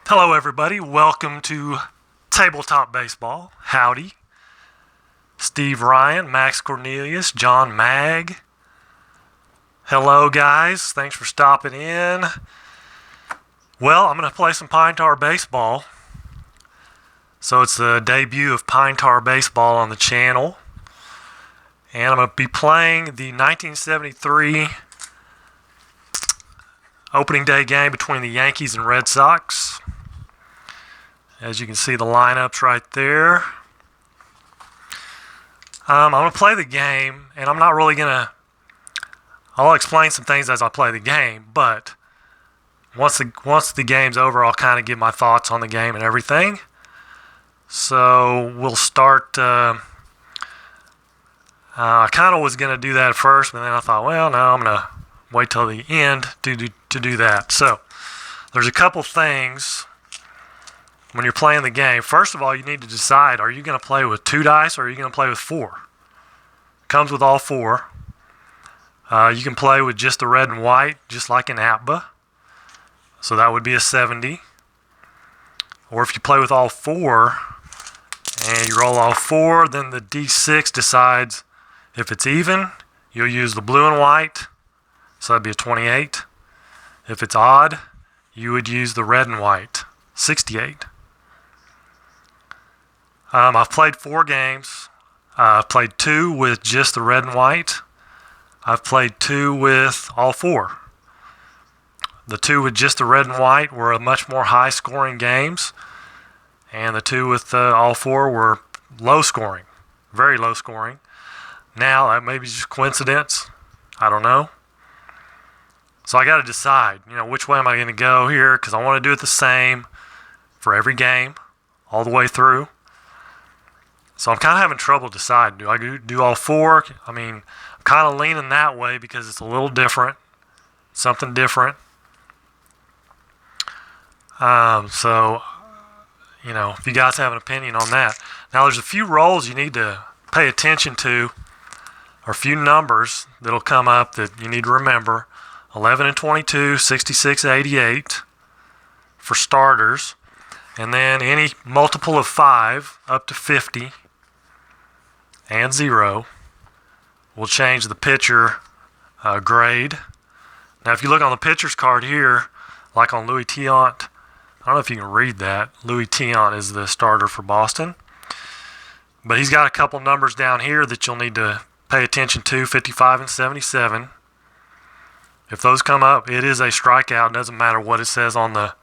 Hello, everybody. Welcome to Tabletop Baseball. Howdy. Steve Ryan, Max Cornelius, John Mag. Hello, guys. Thanks for stopping in. Well, I'm going to play some Pine Tar Baseball. So it's the debut of Pine Tar Baseball on the channel. And I'm going to be playing the 1973 opening day game between the Yankees and Red Sox. As you can see, the lineups right there. I'm going to play the game, and I'm not really going to... I'll explain some things as I play the game, but once the game's over, I'll kind of give my thoughts on the game and everything. So we'll start... I kind of was going to do that first, but then I thought, well, no, I'm going to wait till the end to do that. So there's a couple things when you're playing the game. First of all, you need to decide, are you going to play with 2 dice or are you going to play with 4? It comes with all 4. You can play with just the red and white, just like in APBA. So that would be a 70. Or if you play with all 4 and you roll all 4, then the D6 decides if it's even, you'll use the blue and white. So that'd be a 28. If it's odd, you would use the red and white, 68. I've played 4 games. I've played 2 with just the red and white. I've played 2 with all 4. The 2 with just the red and white were much more high-scoring games, and the 2 with all 4 were low-scoring, very low-scoring. Now, that may be just coincidence. I don't know. So I got to decide, which way am I going to go here, because I want to do it the same for every game, all the way through. So I'm kind of having trouble deciding. Do I do all 4? I mean, I'm kind of leaning that way because it's a little different, something different. So, if you guys have an opinion on that. Now, there's a few roles you need to pay attention to, or a few numbers that'll come up that you need to remember. 11 and 22, 66, 88 for starters. And then any multiple of 5 up to 50 and 0 will change the pitcher grade. Now, if you look on the pitcher's card here, like on Louis Tiant, I don't know if you can read that. Louis Tiant is the starter for Boston. But he's got a couple numbers down here that you'll need to pay attention to, 55 and 77. If those come up, it is a strikeout. It doesn't matter what it says on the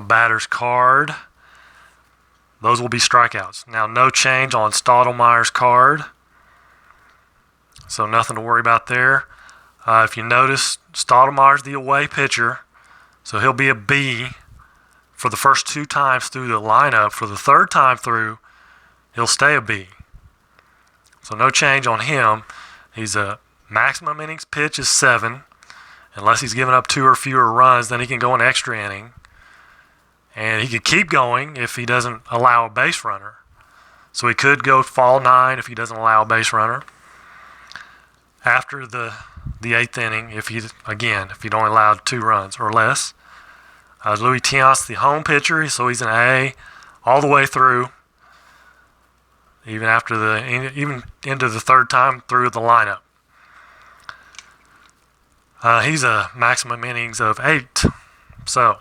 batter's card. Those will be strikeouts. Now, no change on Stottlemyre's card, so nothing to worry about there. If you notice, Stottlemyre's the away pitcher, so he'll be a B for the first 2 times through the lineup. For the 3rd time through, he'll stay a B. So no change on him. He's a maximum innings pitch is 7. Unless he's given up 2 or fewer runs, then he can go an extra inning. And he could keep going if he doesn't allow a base runner. So he could go fall 9 if he doesn't allow a base runner. After the 8th inning, if he don't allow 2 runs or less. Louis Tiant's the home pitcher, so he's an A all the way through. Even into the 3rd time through the lineup. He's a maximum innings of 8. So,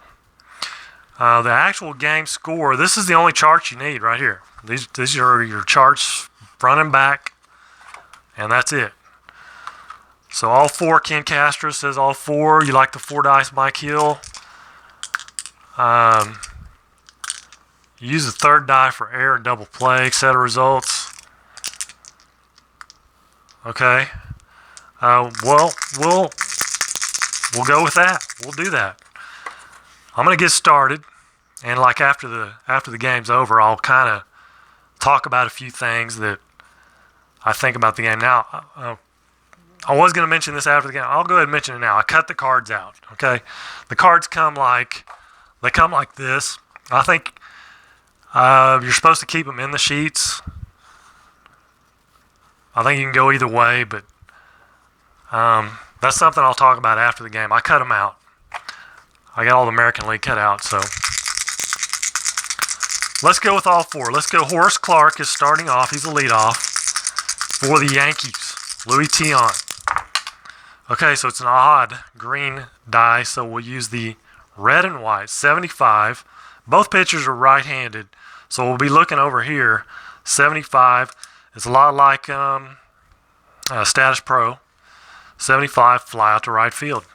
the actual game score, this is the only chart you need right here. These are your charts front and back, and that's it. So all 4, Ken Castro says all 4. You like the 4 dice, Mike Hill. Use the 3rd die for error and double play, set of results. Okay. We'll go with that. We'll do that. I'm going to get started, and after the game's over, I'll kind of talk about a few things that I think about the game. Now, I was going to mention this after the game. I'll go ahead and mention it now. I cut the cards out. Okay, the cards come like this. I think you're supposed to keep them in the sheets. I think you can go either way, but that's something I'll talk about after the game. I cut them out. I got all the American League cut out, so let's go with all four. Let's go. Horace Clarke is starting off. He's the leadoff for the Yankees. Louis Tion. Okay, so it's an odd green die, so we'll use the red and white. 75. Both pitchers are right-handed, so we'll be looking over here. 75. It's a lot like Status Pro. 75, fly out to right field.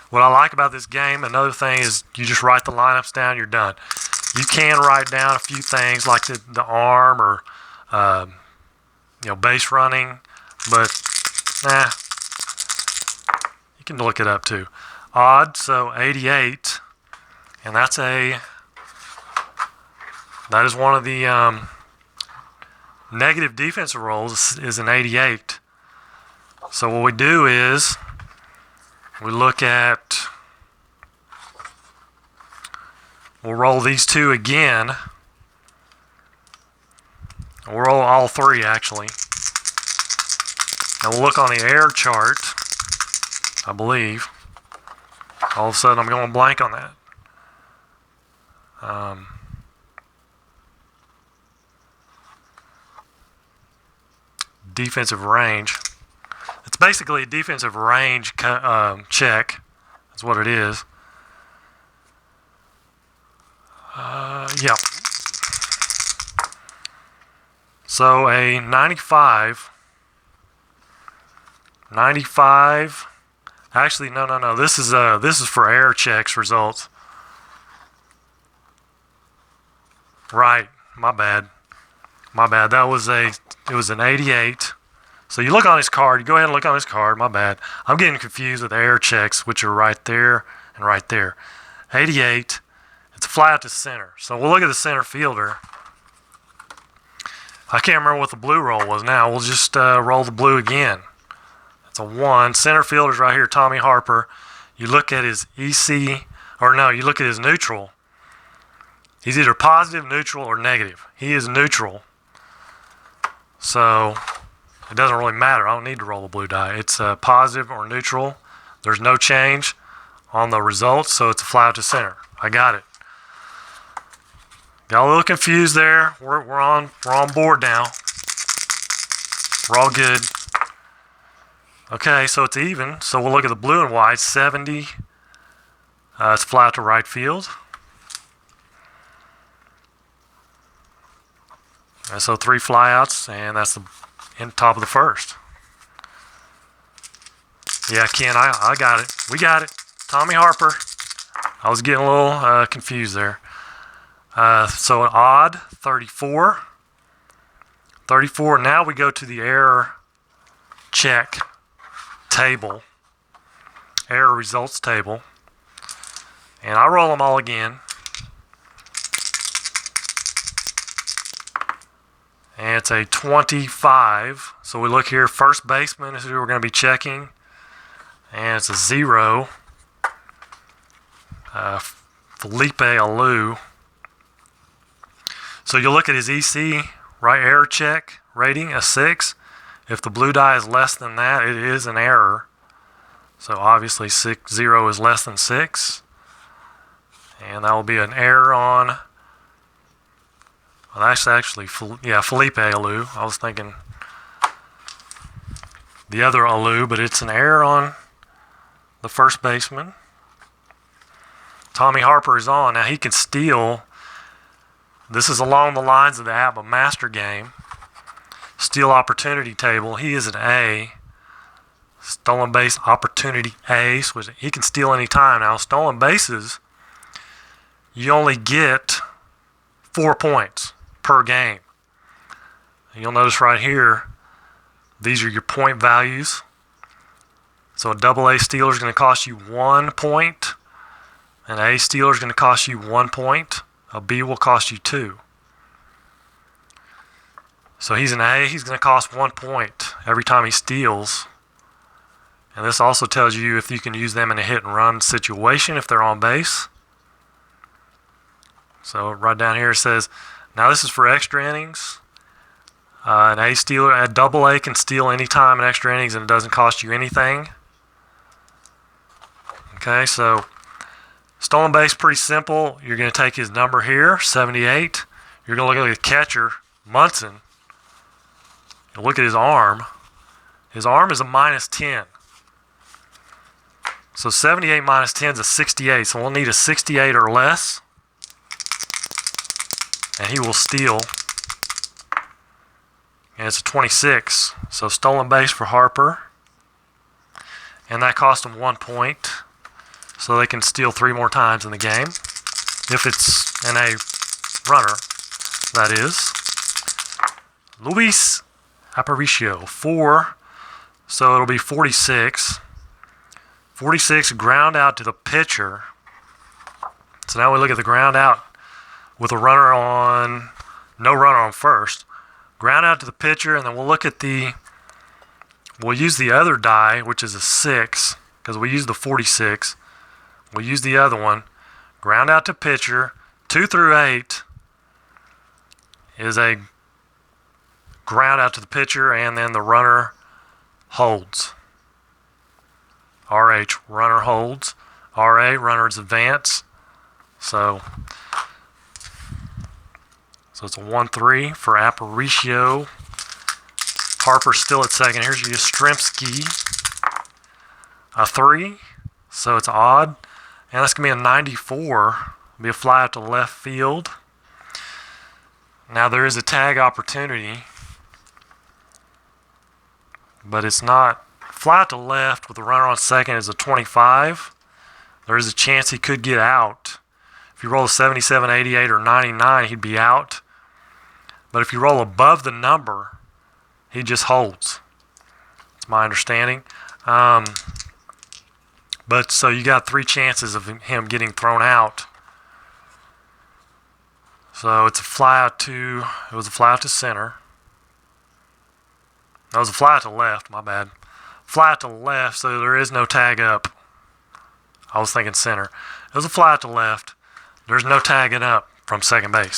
What I like about this game, another thing, is you just write the lineups down, you're done. You can write down a few things like the arm or base running, but you can look it up too. Odd, so 88, and that is one of the negative defensive roles is an 88. So what we do is we look at, we'll roll these two again. We'll roll all three actually. And we'll look on the air chart, I believe. All of a sudden I'm going blank on that. Defensive range. It's basically a defensive range check. That's what it is. Yep. So a 95. Actually, no. This is for air checks results. Right. My bad. It was an 88. So you look on his card. You go ahead and look on his card. My bad. I'm getting confused with air checks, which are right there and right there. 88. It's a fly out to center. So we'll look at the center fielder. I can't remember what the blue roll was now. We'll just roll the blue again. That's a 1. Center fielder's right here, Tommy Harper. You look at his EC, or no, you look at his neutral. He's either positive, neutral, or negative. He is neutral. So it doesn't really matter. I don't need to roll the blue die. It's positive or neutral. There's no change on the results, so it's a fly out to center. I got it. Got a little confused there. We're on board now. We're all good. Okay, so it's even. So we'll look at the blue and white. 70. It's fly out to right field. And so 3 flyouts, and that's the top of the first. Yeah, Ken, I got it. We got it. Tommy Harper. I was getting a little confused there. So an odd, 34. 34. Now we go to the error check table. Error results table. And I roll them all again. And it's a 25. So we look here, first baseman is who we're going to be checking. And it's a 0. Felipe Alou. So you look at his EC, right error check rating, a 6. If the blue die is less than that, it is an error. So obviously 0 is less than 6. And that will be an error on, well, that's actually, Felipe Alou. I was thinking the other Alou, but it's an error on the first baseman. Tommy Harper is on. Now he can steal. This is along the lines of the ABBA Master Game. Steal opportunity table. He is an A. Stolen base opportunity A. So he can steal any time. Now stolen bases, you only get 4 points per game. And you'll notice right here, these are your point values. So a double A stealer is going to cost you 1 point. An A stealer is going to cost you 1 point. A B will cost you 2. So he's an A. He's going to cost 1 point every time he steals. And this also tells you if you can use them in a hit and run situation if they're on base. So right down here it says, now this is for extra innings. An A stealer, a double A can steal any time in extra innings and it doesn't cost you anything. Okay, so Stolen base, pretty simple. You're going to take his number here, 78. You're going to look at the catcher, Munson. You look at his arm. His arm is a -10. So 78 minus 10 is a 68. So we'll need a 68 or less. And he will steal. And it's a 26. So stolen base for Harper. And that cost him 1 point. So they can steal 3 more times in the game. If it's in a runner, that is. Luis Aparicio, 4. So it'll be 46. 46 ground out to the pitcher. So now we look at the ground out with a runner on, no runner on first. Ground out to the pitcher, and then we'll look at we'll use the other die, which is a 6, because we used the 46. We'll use the other one. Ground out to pitcher. 2 through 8 is a ground out to the pitcher, and then the runner holds. RH, runner holds. RA, runner's advance. So it's a 1-3 for Aparicio. Harper still at second. Here's Yastrzemski. A 3. So it's odd. And that's going to be a 94. It'll be a fly out to left field. Now there is a tag opportunity. But it's not. Fly out to left with the runner on second is a 25. There is a chance he could get out. If you roll a 77, 88, or 99, he'd be out. But if you roll above the number, he just holds. That's my understanding. But so you got 3 chances of him getting thrown out. So it's a fly out to, it was a fly out to center. That was a fly out to left, my bad. Fly out to left, so there is no tag up. I was thinking center. It was a fly out to left. There's no tagging up from second base.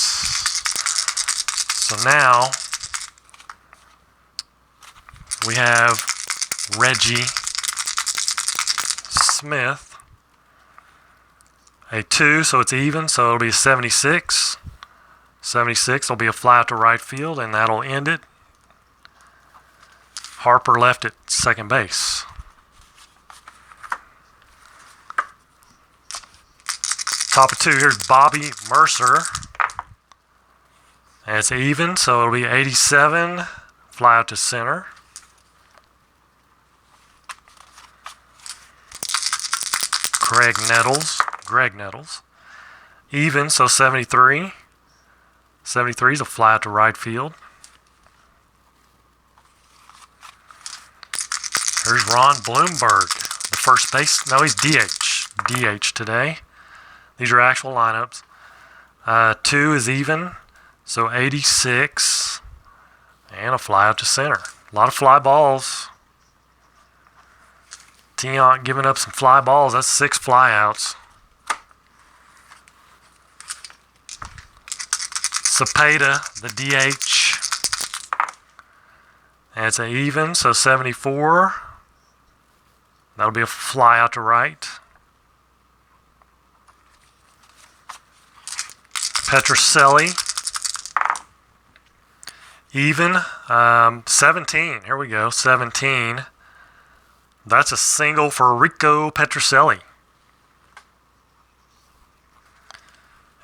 So now we have Reggie Smith. A 2, so it's even, so it'll be a 76. 76 will be a fly out to right field, and that'll end it. Harper left at second base. Top of 2, here's Bobby Mercer. And it's even, so it'll be 87. Fly out to center. Greg Nettles. Even, so 73. 73 is a fly out to right field. There's Ron Bloomberg, the first base. No, he's DH. DH today. These are actual lineups. 2 is even, so 86. And a fly out to center. A lot of fly balls. Tiant giving up some fly balls. That's 6 fly outs. Cepeda, the DH. And it's an even, so 74. That'll be a fly out to right. Petrocelli. Even. 17. Here we go. 17. That's a single for Rico Petrocelli.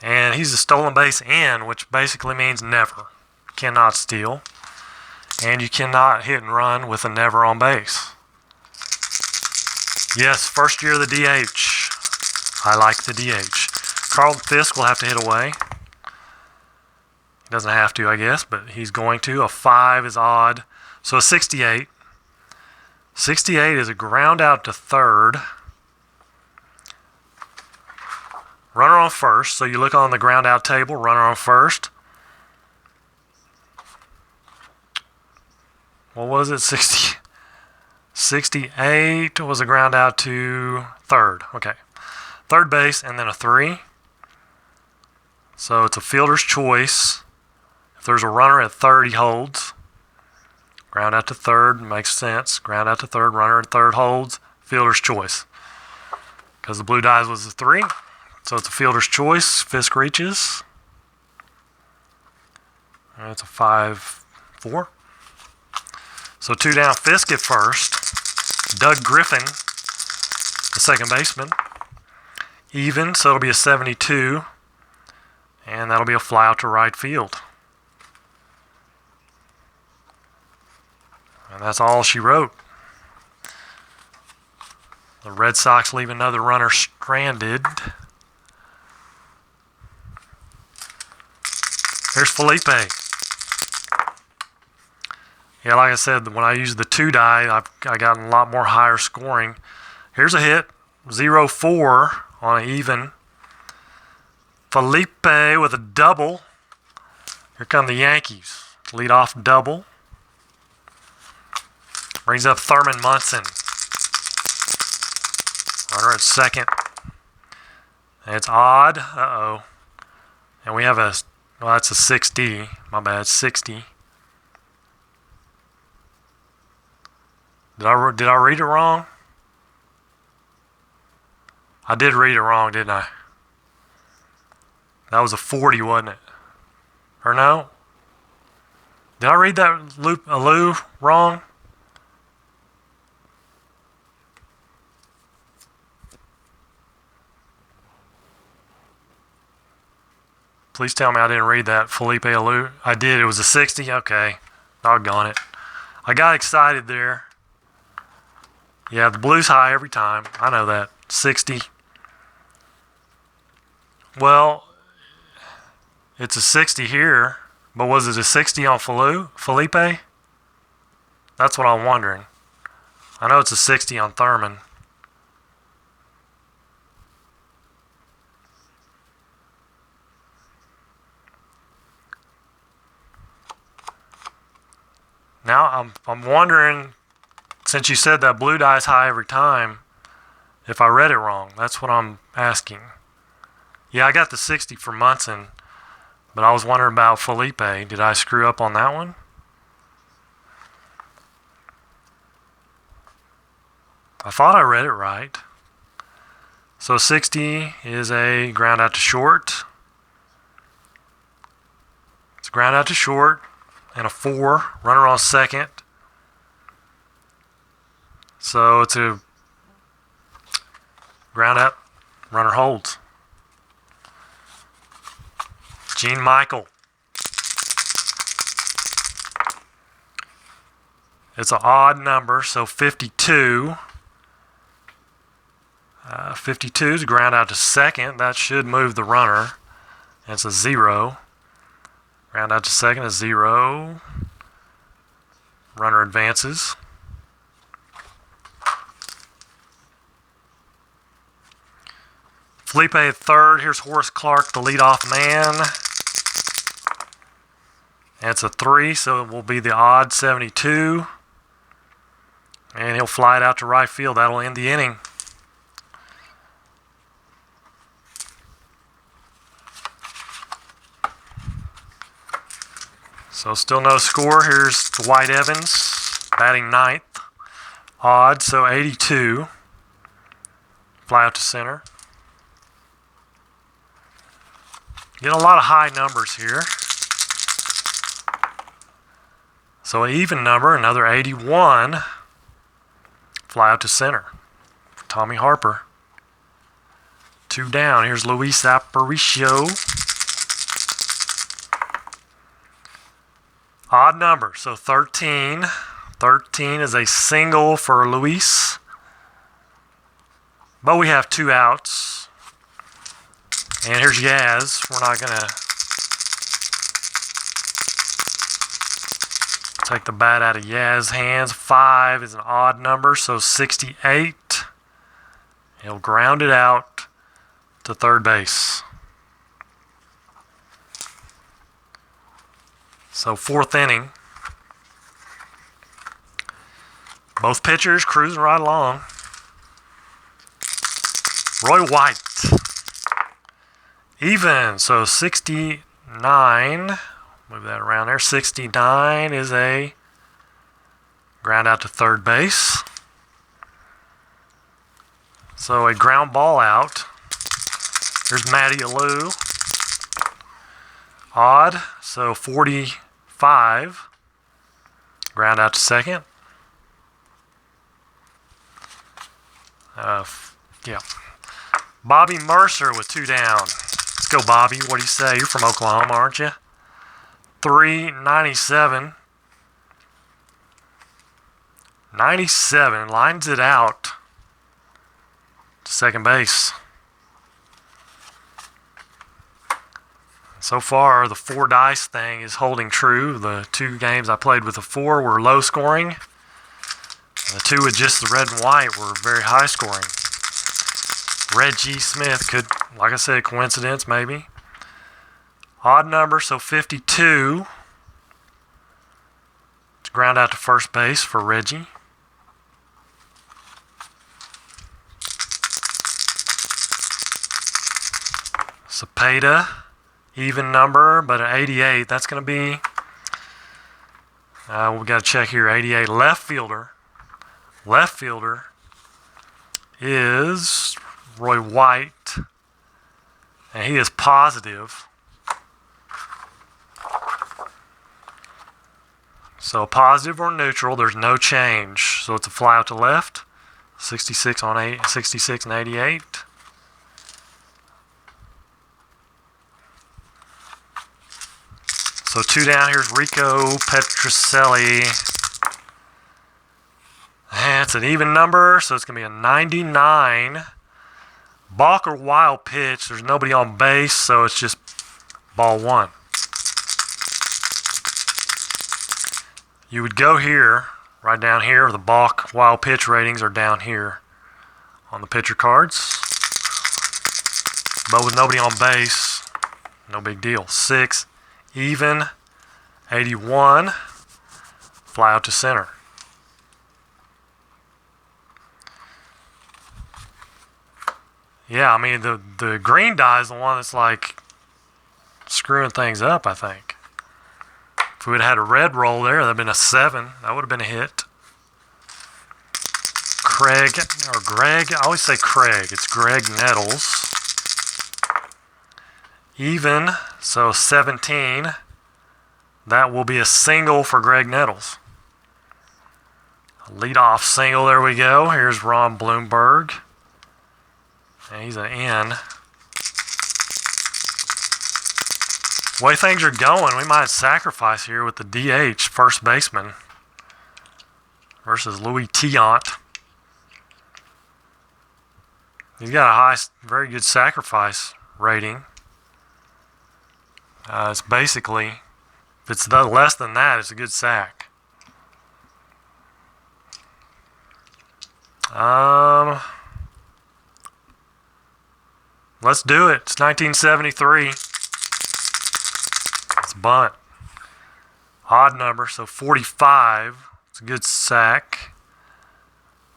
And he's a stolen base in, which basically means never. Cannot steal. And you cannot hit and run with a never on base. Yes, first year of the DH. I like the DH. Carlton Fisk will have to hit away. Doesn't have to, I guess, but he's going to. A 5 is odd. So a 68. 68 is a ground out to third. Runner on first. So you look on the ground out table, runner on first. What was it? 68 was a ground out to third. Okay. Third base and then a 3. So it's a fielder's choice. If there's a runner at third, he holds. Ground out to third makes sense. Ground out to third, runner at third holds. Fielder's choice. Because the blue dice was a 3. So it's a fielder's choice. Fisk reaches. And it's a 5-4. So 2 down. Fisk at first. Doug Griffin, the second baseman. Even, so it'll be a 72. And that'll be a fly out to right field. And that's all she wrote. The Red Sox leave another runner stranded. Here's Felipe. Yeah, like I said, when I used the 2-die, I got a lot more higher scoring. Here's a hit, 0-4 on an even. Felipe with a double. Here come the Yankees. Leadoff double. Brings up Thurman Munson. Runner at second. And it's odd. Uh-oh. And we have well, that's a 60. My bad, 60. Did I read it wrong? I did read it wrong, didn't I? That was a 40, wasn't it? Or no? Did I read that Lou wrong? Please tell me I didn't read that. Felipe Alou. I did. It was a 60? Okay. Doggone it. I got excited there. Yeah, the blue's high every time. I know that. 60. Well, it's a 60 here. But was it a 60 on Felipe? That's what I'm wondering. I know it's a 60 on Thurman. Now I'm wondering, since you said that blue die is high every time, if I read it wrong. That's what I'm asking. Yeah, I got the 60 for Munson, but I was wondering about Felipe. Did I screw up on that one? I thought I read it right. So 60 is a ground out to short. It's a ground out to short. And a 4, runner on second. So it's a ground out, runner holds. Gene Michael. It's an odd number, so 52. 52 is a ground out to second. That should move the runner. It's a 0. Ground out to second is 0. Runner advances. Felipe at third. Here's Horace Clark, the leadoff man. And it's a 3, so it will be the odd 72. And he'll fly it out to right field. That'll end the inning. So still no score. Here's Dwight Evans, batting ninth. Odd, so 82. Fly out to center. Getting a lot of high numbers here. So an even number, another 81. Fly out to center. Tommy Harper. 2 down. Here's Luis Aparicio. Odd number, so 13. 13 is a single for Luis. But we have 2 outs. And here's Yaz. We're not going to take the bat out of Yaz's hands. 5 is an odd number, so 68. He'll ground it out to third base. So 4th inning. Both pitchers cruising right along. Roy White. Even, so 69. Move that around there. 69 is a ground out to third base. So a ground ball out. Here's Matty Alou. Odd, so 45. Ground out to second. Yeah. Bobby Mercer with 2 down. Let's go, Bobby. What do you say? You're from Oklahoma, aren't you? 397. 97 lines it out to second base. So far, the 4 dice thing is holding true. The 2 games I played with the 4 were low scoring. The 2 with just the red and white were very high scoring. Reggie Smith could, like I said, coincidence maybe. Odd number, so 52. It's ground out to first base for Reggie. Cepeda, even number, but an 88. That's going to be, we got to check here, 88. Left fielder. Left fielder is Roy White, and he is positive. So positive or neutral, there's no change. So it's a fly out to left, 66 on 8, 66 and 88. So 2 down, here's Rico Petrocelli. And it's an even number, so it's going to be a 99. Balk or wild pitch, there's nobody on base, so it's just ball 1. You would go here, right down here, the balk wild pitch ratings are down here on the pitcher cards. But with nobody on base, no big deal. 6. Even, 81, fly out to center. Yeah, I mean, the green die is the one that's like screwing things up, I think. If we would have had a red roll there, that would have been a 7. That would have been a hit. Craig, or Greg, I always say Craig. It's Greg Nettles. Even, so 17. That will be a single for Greg Nettles. A leadoff single, there we go. Here's Ron Bloomberg. And he's an N. The way things are going, we might sacrifice here with the DH, first baseman, versus Louis Tiant. He's got a high, very good sacrifice rating. It's basically, if it's less than that, it's a good sack. Let's do it. It's 1973. It's bunt. Odd number, so 45. It's a good sack.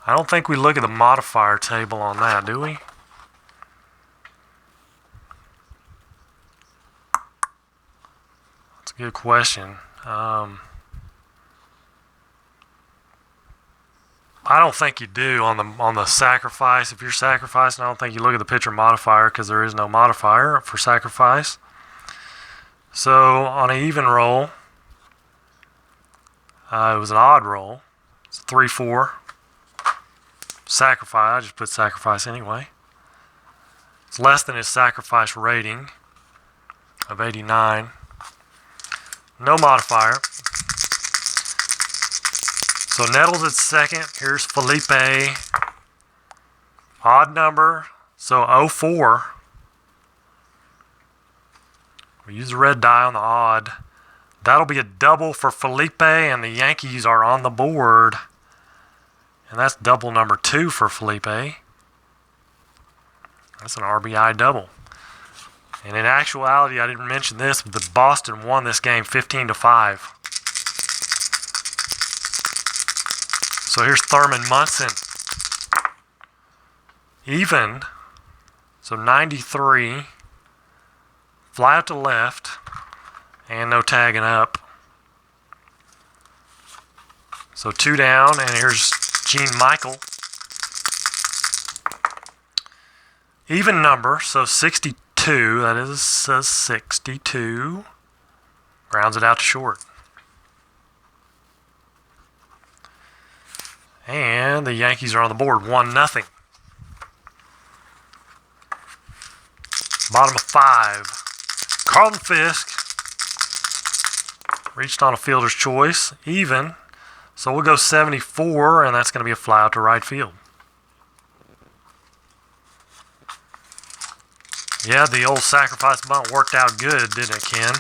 I don't think we look at the modifier table on that, do we? That's a good question. I don't think you do on the sacrifice. If you're sacrificing, I don't think you look at the pitcher modifier because there is no modifier for sacrifice. So on an even roll, it was an odd roll. It's a 3-4. Sacrifice, I just put sacrifice anyway. It's less than his sacrifice rating of 89. No modifier. So Nettles at second. Here's Felipe. Odd number. So 04. We use the red die on the odd. That'll be a double for Felipe, and the Yankees are on the board. And that's double number 2 for Felipe. That's an RBI double. And in actuality, I didn't mention this, but the Boston won this game 15-5. So here's Thurman Munson. Even. So 93. Fly out to left. And no tagging up. So 2 down. And here's Gene Michael. Even number, so 62, that is 62. Grounds it out to short. And the Yankees are on the board, 1-0. Bottom of 5. Carlton Fisk reached on a fielder's choice, even. So we'll go 74, and that's going to be a fly out to right field. Yeah, the old sacrifice bunt worked out good, didn't it, Ken?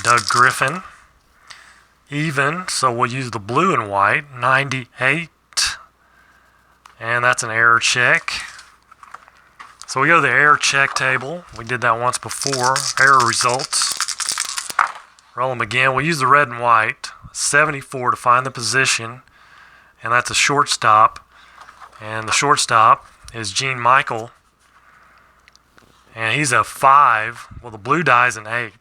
Doug Griffin. Even, so we'll use the blue and white, 98. And that's an error check. So we go to the error check table. We did that once before. Error results. Roll them again. We'll use the red and white, 74 to find the position. And that's a shortstop. And the shortstop is Gene Michael. And he's a 5. Well, the blue die is an 8.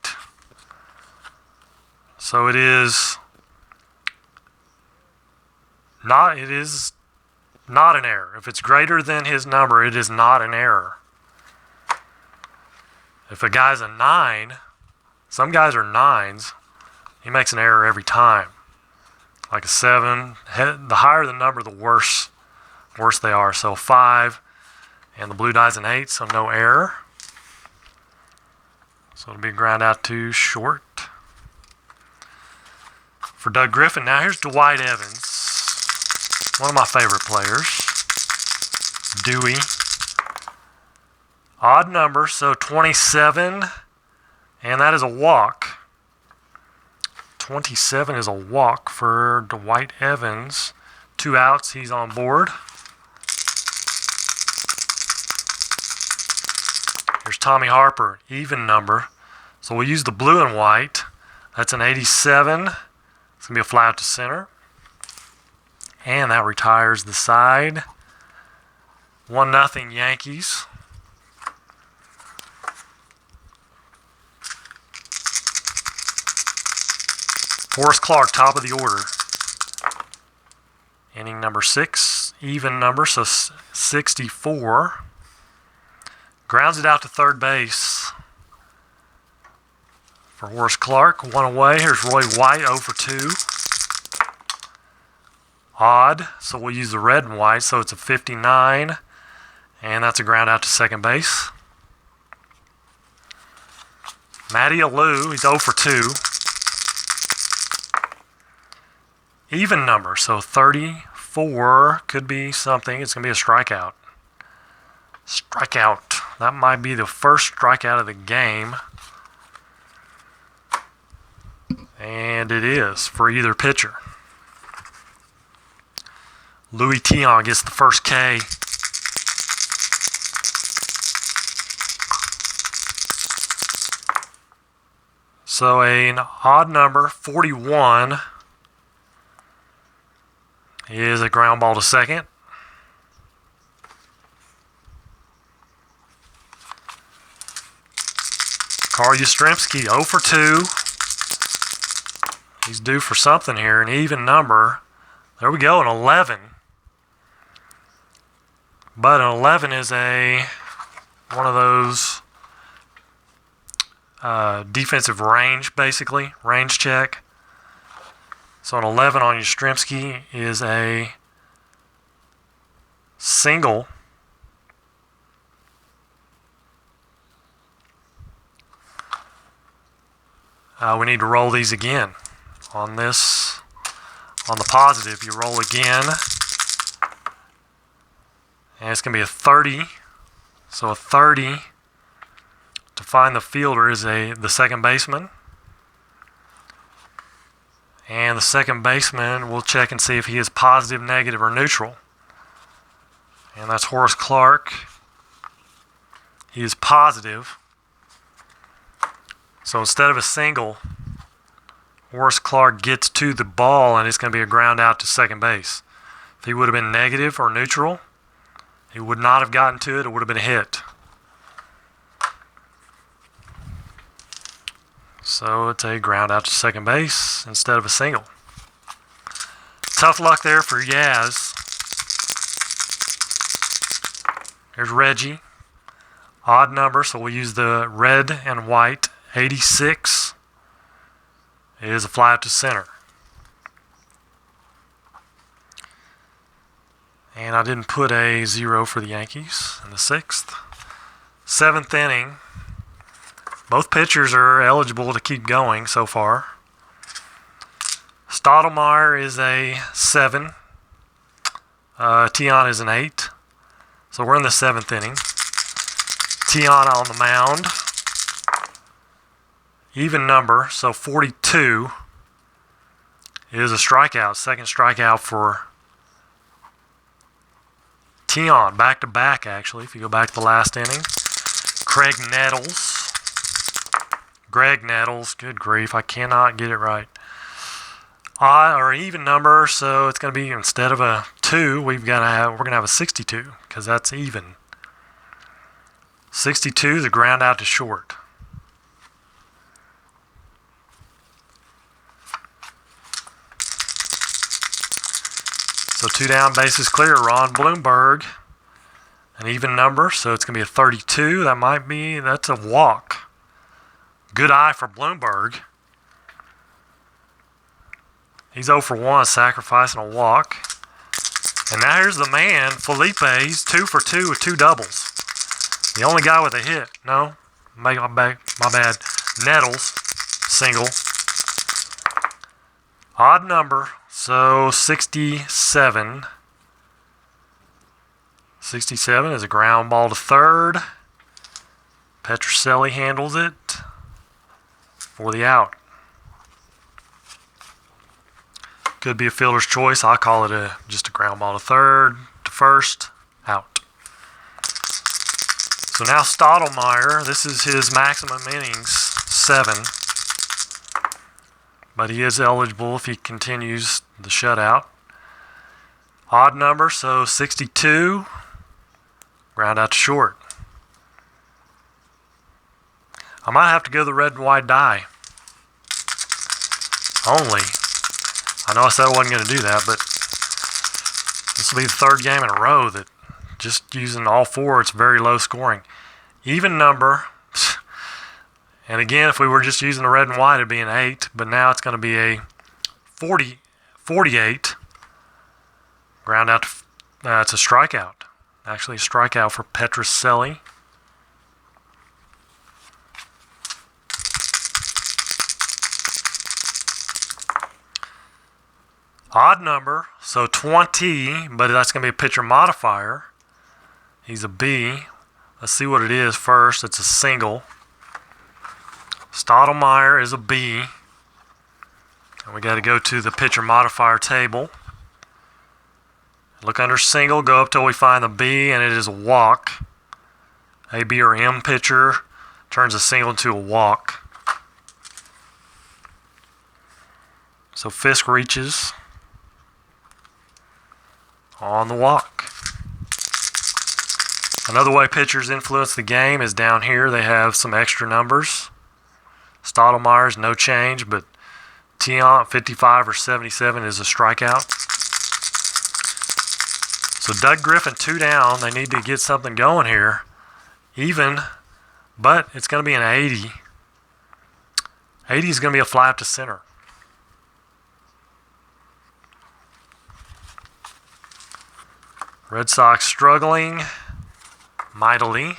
So it is not an error. If it's greater than his number, it is not an error. If a guy's a 9, some guys are 9s, he makes an error every time. Like a 7, the higher the number, the worse they are. So 5, and the blue die's an 8, so no error. So it'll be ground out to short. For Doug Griffin, now here's Dwight Evans, one of my favorite players. Dewey. Odd number, so 27, and that is a walk. 27 is a walk for Dwight Evans. 2 outs, he's on board. Here's Tommy Harper, even number. So we'll use the blue and white. That's an 87. It's going to be a fly out to center. And that retires the side. 1-0 Yankees. Horace Clark, top of the order. Inning number 6, even number, so 64. Grounds it out to third base for Horace Clark. 1 away. Here's Roy White, 0 for 2. Odd, so we'll use the red and white, so it's a 59. And that's a ground out to second base. Matty Alou, he's 0 for 2. Even number, so 34 could be something. It's going to be a strikeout. Strikeout. That might be the first strikeout of the game. And it is for either pitcher. Louis Tion gets the first K. So an odd number, 41, is a ground ball to second. Carl Yastrzemski, 0 for 2. He's due for something here, an even number. There we go, an 11. But an 11 is one of those defensive range, basically, range check. So an 11 on Yastrzemski is a single. We need to roll these again. On the positive, you roll again. And it's going to be a 30. So a 30 to find the fielder is the second baseman. And the second baseman, we'll check and see if he is positive, negative, or neutral. And that's Horace Clark. He is positive. So instead of a single, Horace Clark gets to the ball, and it's going to be a ground out to second base. If he would have been negative or neutral, he would not have gotten to it. It would have been a hit. So it's a ground out to second base instead of a single. Tough luck there for Yaz. Here's Reggie. Odd number, so we'll use the red and white. 86 is a fly out to center. And I didn't put a 0 for the Yankees in the 6th. 7th inning. Both pitchers are eligible to keep going so far. Stottlemyre is a 7. Tiant is an 8. So we're in the 7th inning. Tiant on the mound. Even number, so 42 is a strikeout. Second strikeout for Tiant. Back to back, actually, if you go back to the last inning. Greg Nettles, good grief, I cannot get it right. Odd or even number, so it's going to be, instead of a 2, we're going to have a 62 because that's even. 62 is a ground out to short. So 2 down, bases clear. Ron Blomberg, an even number, so it's going to be a 32. That's a walk. Good eye for Blomberg. He's 0 for 1, sacrificing a walk. And now here's the man, Felipe. He's 2 for 2 with 2 doubles. The only guy with a hit. No, my bad. Nettles, single. Odd number, so 67. 67 is a ground ball to third. Petrocelli handles it for the out. Could be a fielder's choice. I call it just a ground ball to third, to first, out. So now Stottlemyre, this is his maximum innings, 7. But he is eligible if he continues the shutout. Odd number, so 62. Ground out to short. I might have to go the red and white die. Only. I know I said I wasn't going to do that, but this will be the 3rd game in a row that just using all 4, it's very low scoring. Even number. And again, if we were just using the red and white, it'd be an 8. But now it's going to be a 48. Ground out. It's a strikeout. Actually, a strikeout for Petrocelli. Odd number, so 20, but that's going to be a pitcher modifier. He's a B. Let's see what it is first. It's a single. Stottlemyre is a B. And we got to go to the pitcher modifier table. Look under single, go up till we find the B, and it is a walk. A, B, or M pitcher turns a single into a walk. So Fisk reaches on the walk. Another way pitchers influence the game is down here. They have some extra numbers. Stottlemyre's no change, but Tiant 55 or 77 is a strikeout. So Doug Griffin 2 down. They need to get something going here. Even, but it's going to be an 80. 80 is going to be a fly up to center. Red Sox struggling mightily.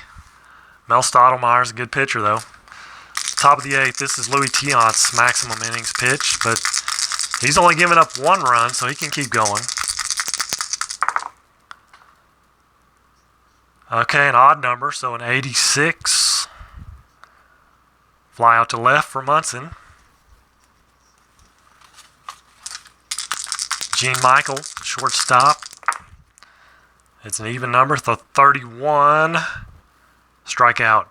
Mel Stottlemyre's a good pitcher, though. Top of the 8th, this is Louis Tiant's maximum innings pitch, but he's only given up 1 run, so he can keep going. Okay, an odd number, so an 86. Fly out to left for Munson. Gene Michael, shortstop. It's an even number, so 31. Strikeout.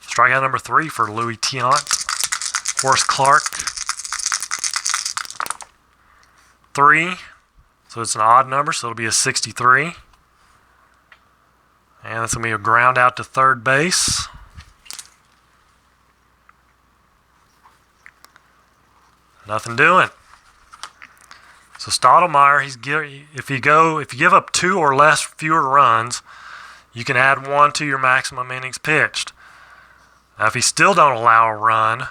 Strikeout number 3 for Louis Tiant. Horace Clark. 3. So it's an odd number, so it'll be a 63. And that's going to be a ground out to third base. Nothing doing. So Stottlemyre, if you give up 2 or fewer runs, you can add 1 to your maximum innings pitched. Now, if you still don't allow a run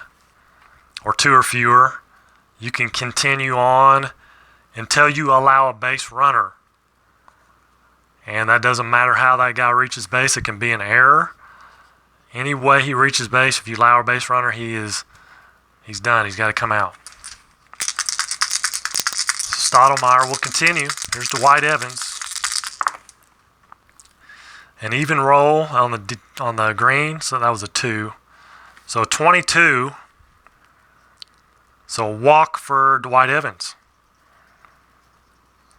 or 2 or fewer, you can continue on until you allow a base runner. And that doesn't matter how that guy reaches base. It can be an error. Any way he reaches base, if you allow a base runner, he's done. He's got to come out. Stottlemyre will continue. Here's Dwight Evans. An even roll on the green, so that was a 2. So 22. So a walk for Dwight Evans.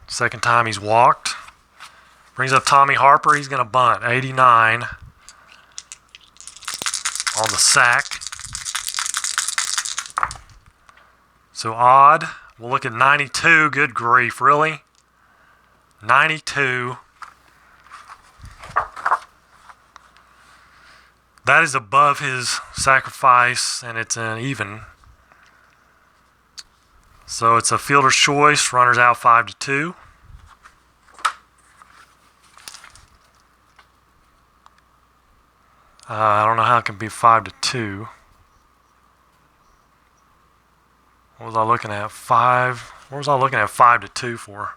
Second time he's walked. Brings up Tommy Harper. He's going to bunt. 89 on the sack. So odd. We'll look at 92. Good grief, really? 92. That is above his sacrifice, and it's an even. So it's a fielder's choice. Runners out 5-2. I don't know how it can be 5-2. What was I looking at? 5. What was I looking at 5-2 for?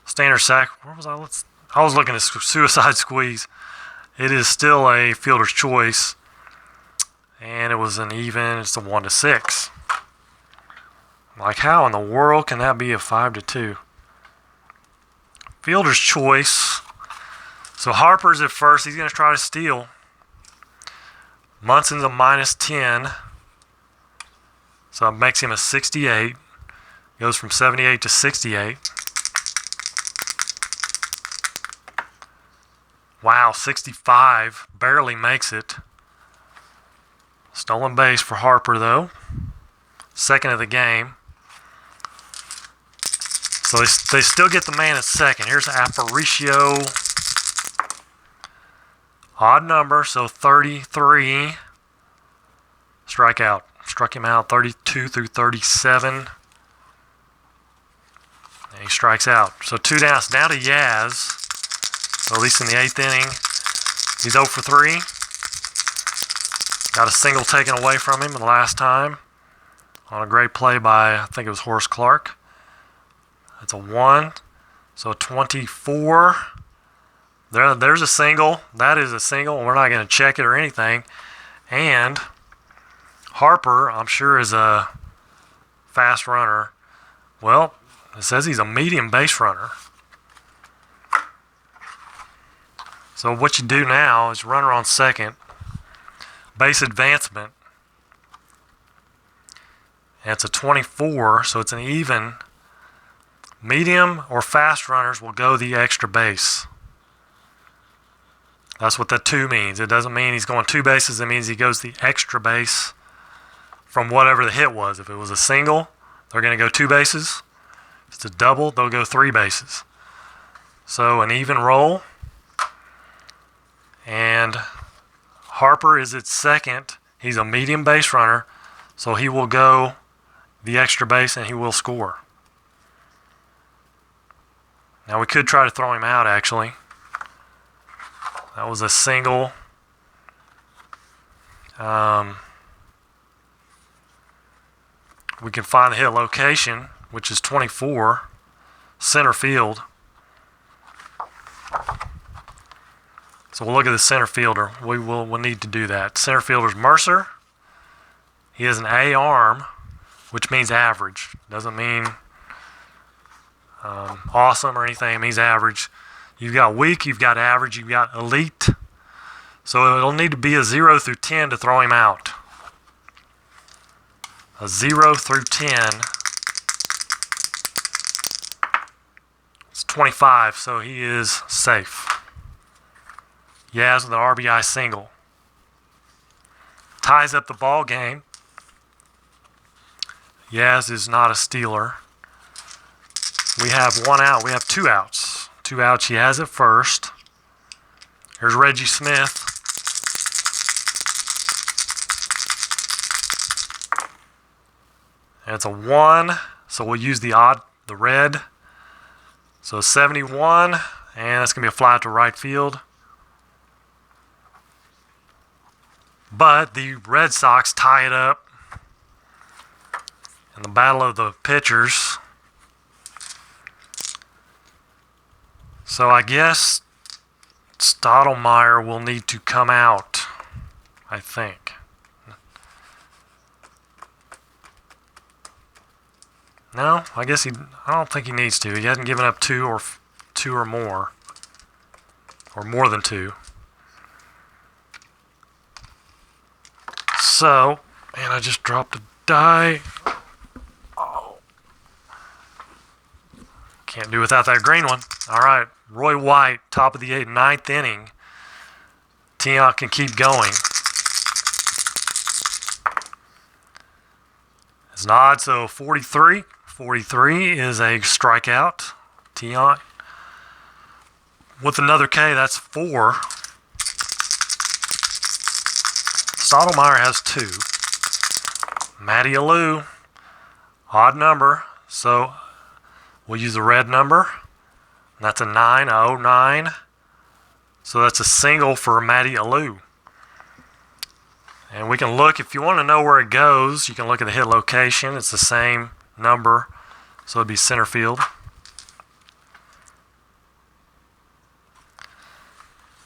Standard sack. Where was I? I was looking at suicide squeeze. It is still a fielder's choice, and it was an even. It's a 1-6. Like, how in the world can that be a 5-2? Fielder's choice. So Harper's at first. He's going to try to steal. Munson's a -10. So it makes him a 68. Goes from 78 to 68. Wow, 65. Barely makes it. Stolen base for Harper, though. Second of the game. So they still get the man at second. Here's Aparicio. Odd number, so 33. Strikeout. Struck him out 32 through 37. And he strikes out. So 2 down. It's down to Yaz. So at least in the 8th inning, he's 0 for 3. Got a single taken away from him the last time on a great play by, I think it was Horace Clark. That's a 1. So 24. There's a single. That is a single. We're not going to check it or anything. And Harper, I'm sure, is a fast runner. Well, it says he's a medium base runner. So what you do now is runner on second, base advancement. And it's a 24, so it's an even. Medium or fast runners will go the extra base. That's what that 2 means. It doesn't mean he's going 2 bases. It means he goes the extra base from whatever the hit was. If it was a single, they're going to go 2 bases. If it's a double, they'll go 3 bases. So an even roll. And Harper is at second. He's a medium base runner, so he will go the extra base and he will score. Now we could try to throw him out, actually. That was a single. We can find the hit location, which is 24, center field. So we'll look at the center fielder. We'll need to do that. Center fielder's Mercer. He has an A arm, which means average. Doesn't mean awesome or anything. It means average. You've got weak, you've got average, you've got elite. So it'll need to be a 0 through 10 to throw him out. A 0 through 10. It's 25, so he is safe. Yaz with an RBI single. Ties up the ball game. Yaz is not a stealer. We have 1 out. We have 2 outs. 2 outs. He has it first. Here's Reggie Smith. And it's a 1. So we'll use the odd the red. So 71, and that's going to be a fly out to right field. But the Red Sox tie it up in the battle of the pitchers. So I guess Stottlemyre will need to come out, I think. No, I don't think he needs to. He hasn't given up two or more than two. So, man, I just dropped a die. Oh. Can't do without that green one. All right, Roy White, top of the ninth inning. Pinear can keep going. It's an odd, so 43. 43 is a strikeout. Pinear. With another K, that's 4. Stottlemyre has 2. Matty Alou, odd number, so we'll use the red number. That's a 9, 09. So that's a single for Matty Alou. And we can look, if you want to know where it goes, you can look at the hit location. It's the same number, so it'd be center field.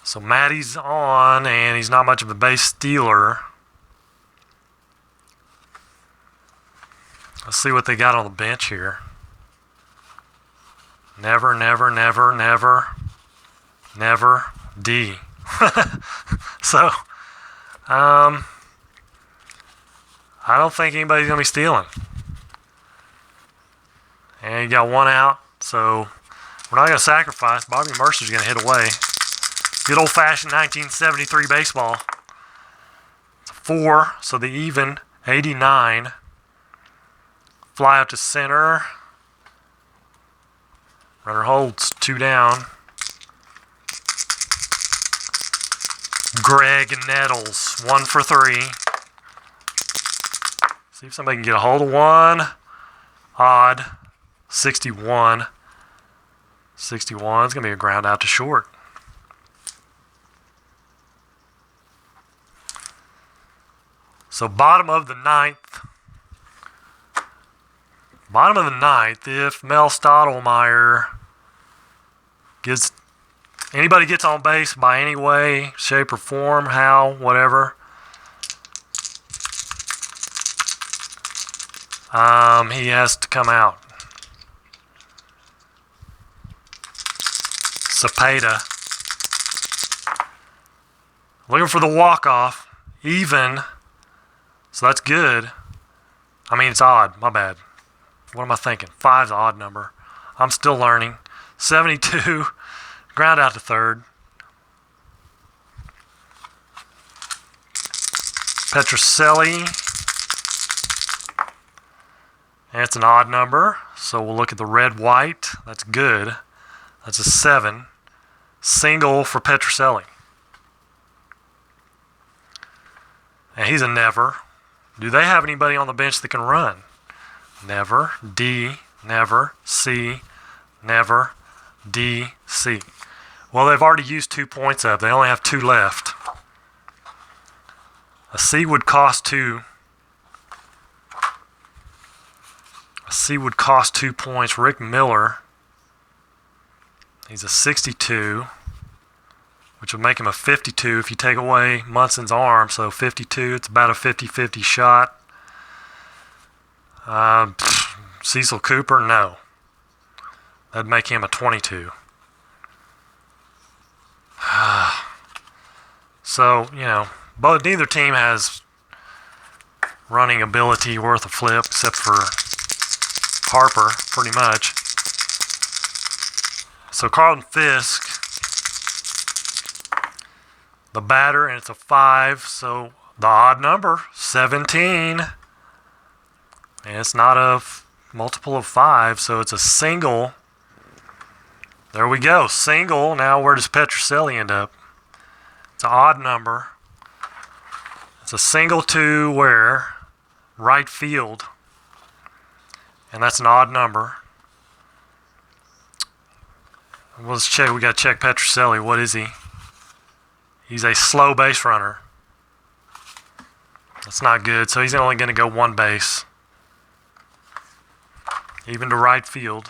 So Matty's on, and he's not much of a base stealer. Let's see what they got on the bench here. Never, never, never, never, never, D. So, I don't think anybody's going to be stealing. And you got one out, so we're not going to sacrifice. Bobby Mercer's going to hit away. Good old-fashioned 1973 baseball. It's a 4, so the even, 89. Fly out to center. Runner holds, 2 down. Greg Nettles, 1 for 3. See if somebody can get a hold of one. Odd, 61. 61 is going to be a ground out to short. So bottom of the ninth, if Mel Stottlemyre anybody gets on base by any way, shape, or form, how, whatever, he has to come out. Cepeda. Looking for the walk-off. Even. So that's good. I mean, it's odd. My bad. What am I thinking? 5's an odd number. I'm still learning. 72. Ground out to third. Petrocelli. And it's an odd number. So we'll look at the red-white. That's good. That's a 7. Single for Petrocelli. And he's a never. Do they have anybody on the bench that can run? Never. D. Never. C. Never. D. C. Well, they've already used 2 points up. They only have 2 left. A C would cost 2. A C would cost 2 points. Rick Miller. He's a 62. Which would make him a 52 if you take away Munson's arm. So 52, it's about a 50-50 shot. Cecil Cooper, no. That'd make him a 22. So, neither team has running ability worth a flip except for Harper, pretty much. So Carlton Fisk, the batter, and it's a 5, so the odd number, 17. And it's not a multiple of 5, so it's a single. There we go, single. Now where does Petrocelli end up? It's an odd number. It's a single to where? Right field. And that's an odd number. Let's check. We got to check Petrocelli. What is he? He's a slow base runner. That's not good. So he's only going to go one base. Even to right field.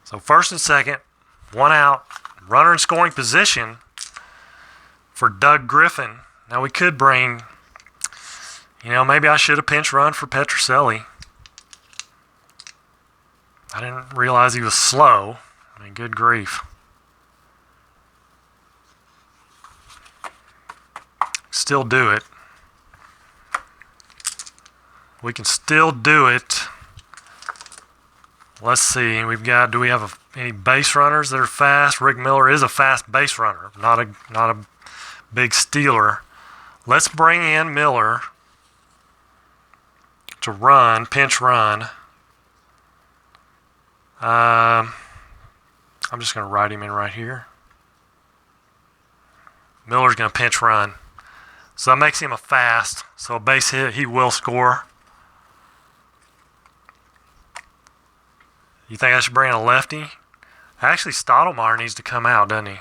So first and second, one out, runner in scoring position for Doug Griffin. Now we could bring, maybe I should have pinch run for Petrocelli. I didn't realize he was slow. I mean, good grief. Still do it. We can still do it. Let's see. Do we have any base runners that are fast? Rick Miller is a fast base runner, not a big stealer. Let's bring in Miller to run, pinch run. I'm just going to write him in right here. Miller's going to pinch run. So that makes him a fast. So a base hit, he will score. You think I should bring in a lefty? Actually, Stottlemyre needs to come out, doesn't he?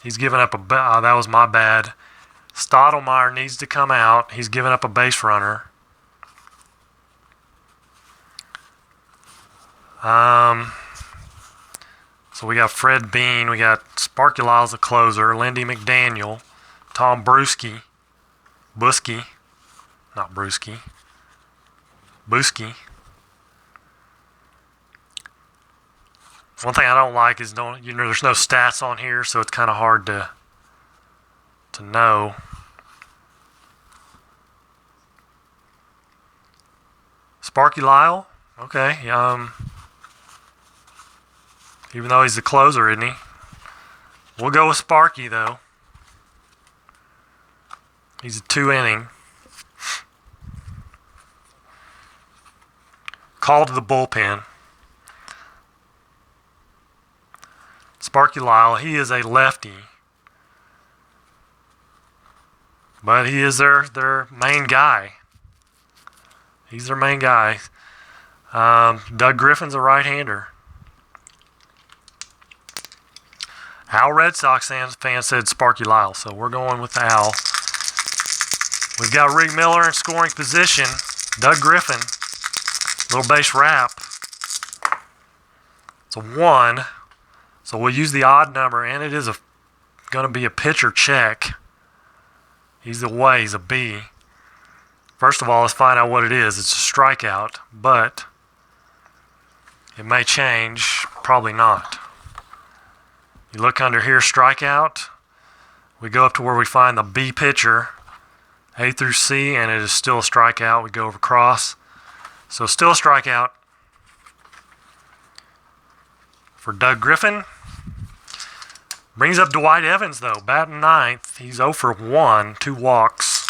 He's giving up that was my bad. Stottlemyre needs to come out. He's giving up a base runner. So we got Fred Bean. We got Sparky Lyle's the closer. Lindy McDaniel. Tom Bruschi. Not Bruschi. Booski. One thing I don't like is there's no stats on here, so it's kind of hard to know. Sparky Lyle, okay. Even though he's the closer, isn't he? We'll go with Sparky though. He's a 2-inning. Call to the bullpen. Sparky Lyle, he is a lefty. But he is their main guy. He's their main guy. Doug Griffin's a right-hander. Al Red Sox fan said Sparky Lyle, so we're going with Al. We've got Rick Miller in scoring position. Doug Griffin. Little base wrap. It's a 1. So we'll use the odd number, and it is going to be a pitcher check. He's away. He's a B. First of all, let's find out what it is. It's a strikeout, but it may change. Probably not. You look under here, strikeout. We go up to where we find the B pitcher, A through C, and it is still a strikeout. We go over across. So still a strikeout for Doug Griffin. Brings up Dwight Evans, though, batting ninth. He's 0 for 1, 2 walks.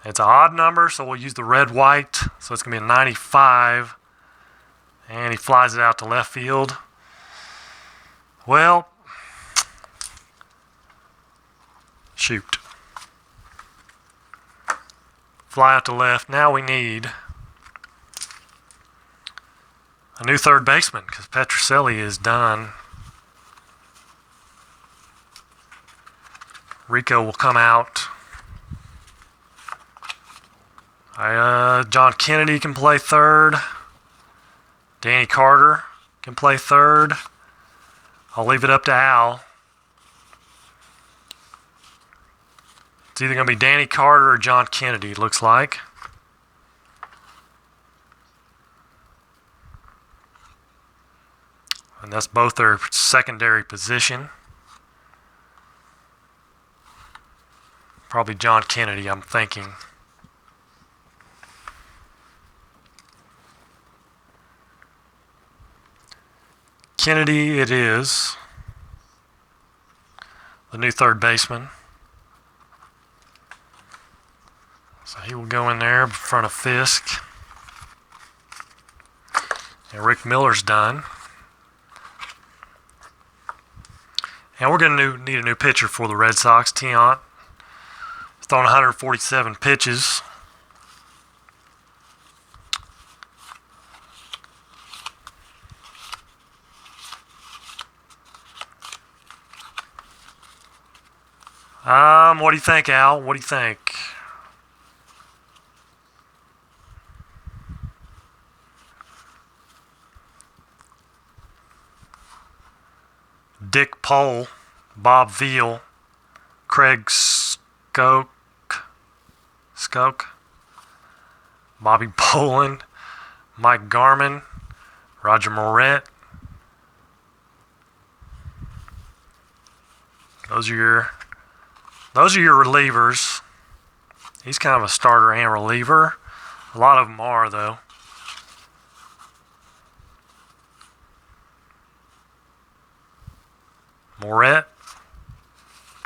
It's an odd number, so we'll use the red-white. So it's going to be a 95. And he flies it out to left field. Well, shoot. Fly out to left. Now we need a new third baseman because Petrocelli is done. Rico will come out. John Kennedy can play third. Danny Carter can play third. I'll leave it up to Al. It's either going to be Danny Carter or John Kennedy, it looks like. And that's both their secondary position. Probably John Kennedy, I'm thinking. Kennedy it is. The new third baseman. So he will go in there in front of Fisk. And Rick Miller's done. And we're going to need a new pitcher for the Red Sox. Tiant. He's thrown 147 pitches. What do you think, Al? What do you think? Dick Pohl, Bob Veal, Craig Skoke, Bobby Boland, Mike Garman, Roger Moret. Those are your relievers. He's kind of a starter and reliever. A lot of them are, though. Moret.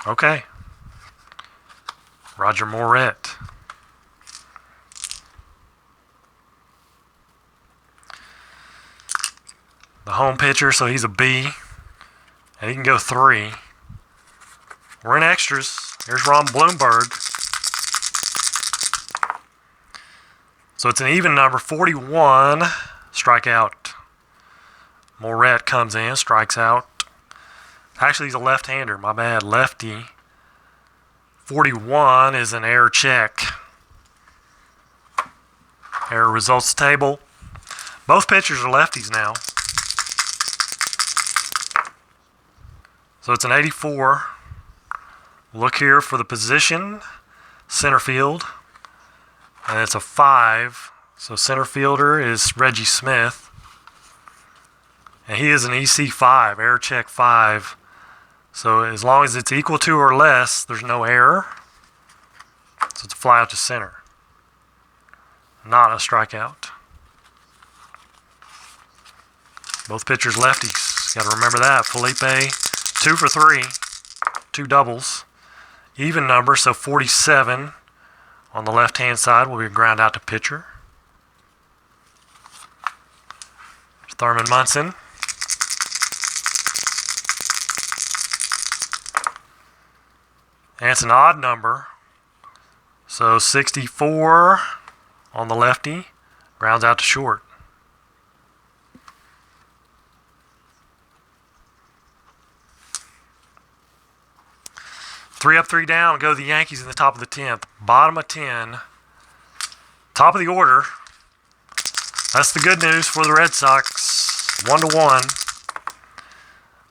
Okay. Roger Moret. The home pitcher, so he's a B. And he can go 3. We're in extras. Here's Ron Bloomberg. So it's an even number, 41. Strikeout. Moret comes in, strikes out. Actually, he's a left-hander. My bad. Lefty. 41 is an error check. Error results table. Both pitchers are lefties now. So it's an 84. Look here for the position. Center field. And it's a 5. So center fielder is Reggie Smith. And he is an EC5, error check 5. So as long as it's equal to or less, there's no error. So it's a fly out to center. Not a strikeout. Both pitchers lefties. Got to remember that. Felipe, 2 for 3. 2 doubles. Even number, so 47 on the left-hand side will be a ground out to pitcher. Thurman Munson. And it's an odd number. So 64 on the lefty, grounds out to short. Three up, 3 down, go the Yankees in the top of the 10th. Bottom of 10. Top of the order. That's the good news for the Red Sox. 1-1.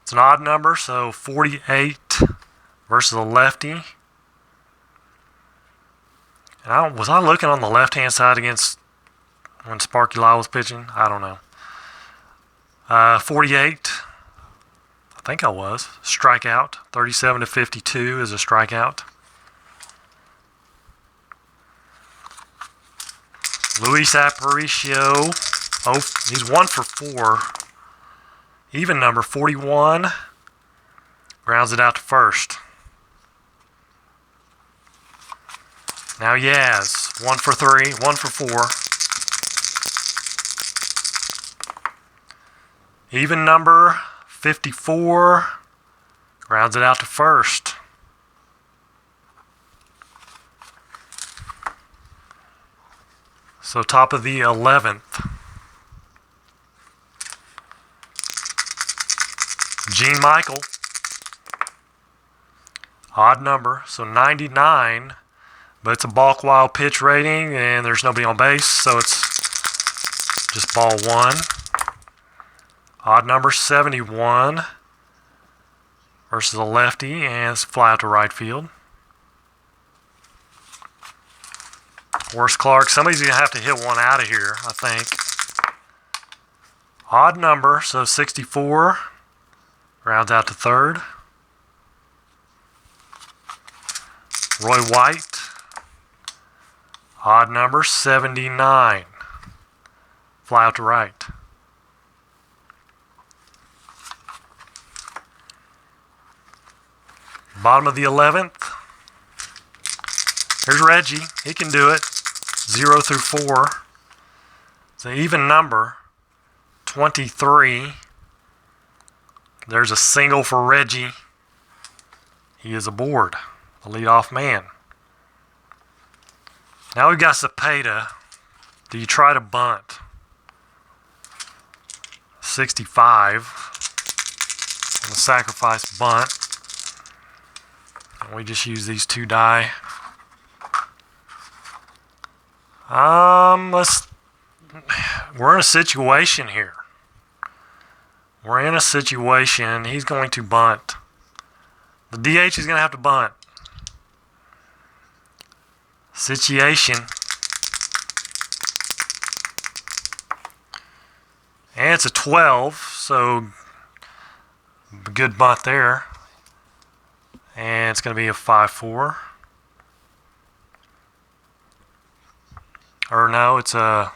It's an odd number, so 48 versus a lefty. And was I looking on the left-hand side against when Sparky Lyle was pitching? I don't know. 48. I think I was. Strikeout. 37-52 is a strikeout. Luis Aparicio. Oh, he's 1 for 4. Even number, 41. Grounds it out to first. Now Yaz. 1 for 3. 1 for 4. Even number, 54. Grounds it out to first. So top of the 11th. Gene Michael. Odd number, so 99. But it's a balk wild pitch rating, and there's nobody on base, so it's just ball 1. Odd number, 71 versus a lefty, and it's fly out to right field. Horace Clark. Somebody's going to have to hit one out of here, I think. Odd number, so 64. Rounds out to third. Roy White. Odd number, 79. Fly out to right. Bottom of the 11th. Here's Reggie. He can do it. 0 through 4. It's an even number. 23. There's a single for Reggie. He is aboard, the leadoff man. Now we've got Cepeda. Do you try to bunt? 65 on the sacrifice bunt. And we just use these 2 die. We're in a situation here. We're in a situation. He's going to bunt. The DH is going to have to bunt. Situation. And it's a 12, so good bunt there. And it's going to be a 5-4. Or no, it's not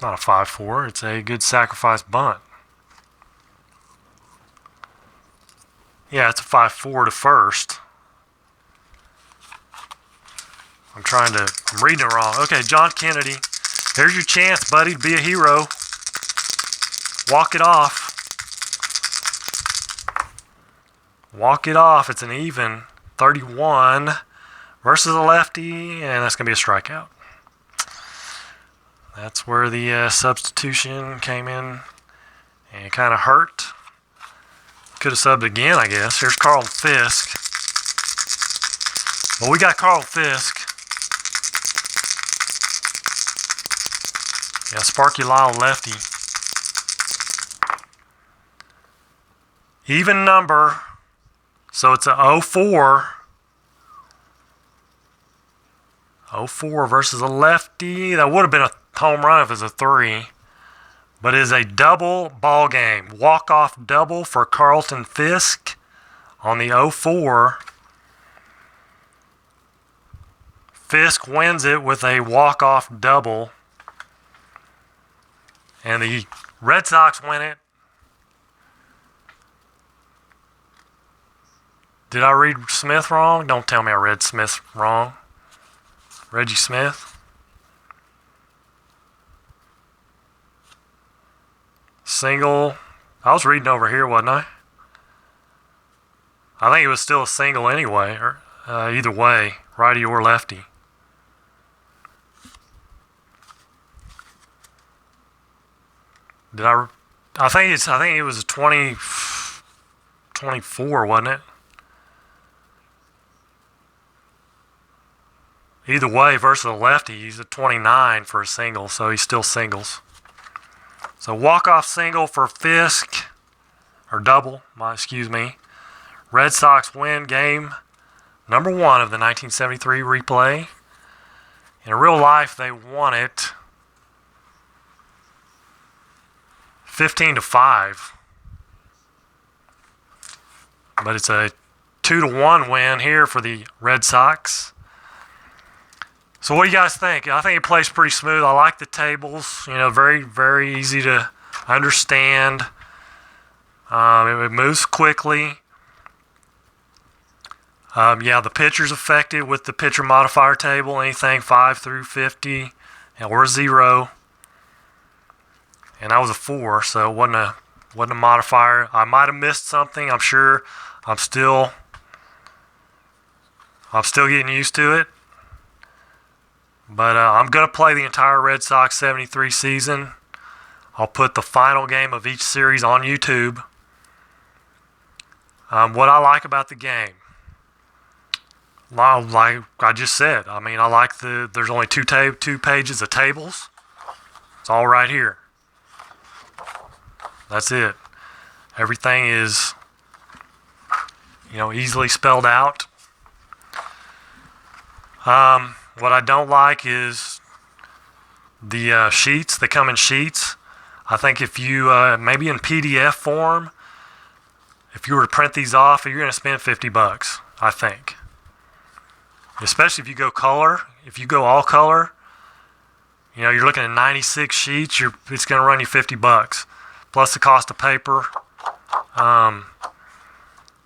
a 5-4. It's a good sacrifice bunt. Yeah, it's a 5-4 to first. I'm reading it wrong. Okay, John Kennedy. There's your chance, buddy, to be a hero. Walk it off. Walk it off. It's an even 31 versus a lefty, and that's going to be a strikeout. That's where the substitution came in and kind of hurt. Could have subbed again, I guess. Here's Carl Fisk. Well, we got Carl Fisk. Yeah, Sparky Lyle lefty. Even number. So it's a 0-4. 0-4 versus a lefty. That would have been a home run if it was a 3. But it is a double ball game. Walk-off double for Carlton Fisk on the 0-4. Fisk wins it with a walk-off double. And the Red Sox win it. Did I read Smith wrong? Don't tell me I read Smith wrong. Reggie Smith. Single. I was reading over here, wasn't I? I think it was still a single anyway. Or either way, righty or lefty. I think it was a 24, wasn't it? Either way, versus a lefty, he's a 29 for a single, so he still singles. So walk-off single for Fisk, or double, excuse me. Red Sox win game number 1 of the 1973 replay. In real life, they won it 15-5. But it's a 2-1 win here for the Red Sox. So what do you guys think? I think it plays pretty smooth. I like the tables. Very, very easy to understand. It moves quickly. The pitcher's affected with the pitcher modifier table. Anything 5 through 50 or 0. And that was a 4, so it wasn't a modifier. I might have missed something. I'm sure I'm still getting used to it. But I'm going to play the entire Red Sox 73 season. I'll put the final game of each series on YouTube. What I like about the game, like I just said, I like there's only two pages of tables. It's all right here. That's it. Everything is, easily spelled out. What I don't like is the sheets. They come in sheets. I think if you, maybe in PDF form, if you were to print these off, you're going to spend $50, I think. Especially if you go color. If you go all color, you're looking at 96 sheets. It's going to run you $50, plus the cost of paper.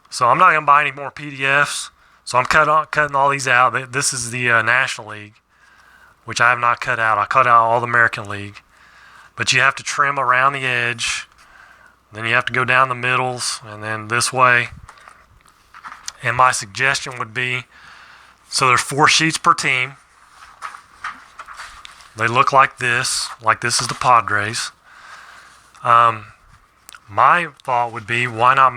So I'm not going to buy any more PDFs. So I'm cutting all these out. This is the National League, which I have not cut out. I cut out all the American League. But you have to trim around the edge. Then you have to go down the middles and then this way. And my suggestion would be, so there's 4 sheets per team. They look like this is the Padres. My thought would be, why not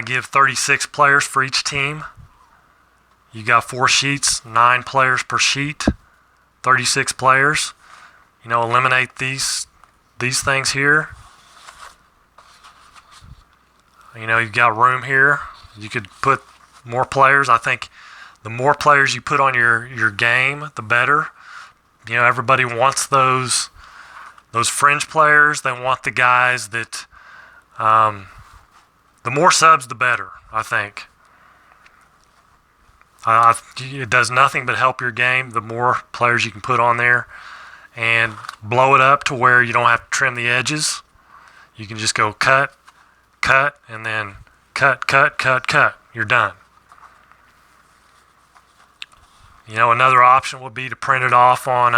give 36 players for each team? You got 4 sheets, 9 players per sheet, 36 players. Eliminate these things here. You've got room here. You could put more players. I think the more players you put on your game, the better. Everybody wants those fringe players. They want the guys that, the more subs, the better, I think. It does nothing but help your game, the more players you can put on there. And blow it up to where you don't have to trim the edges. You can just go cut, and then cut. You're done. Another option would be to print it off on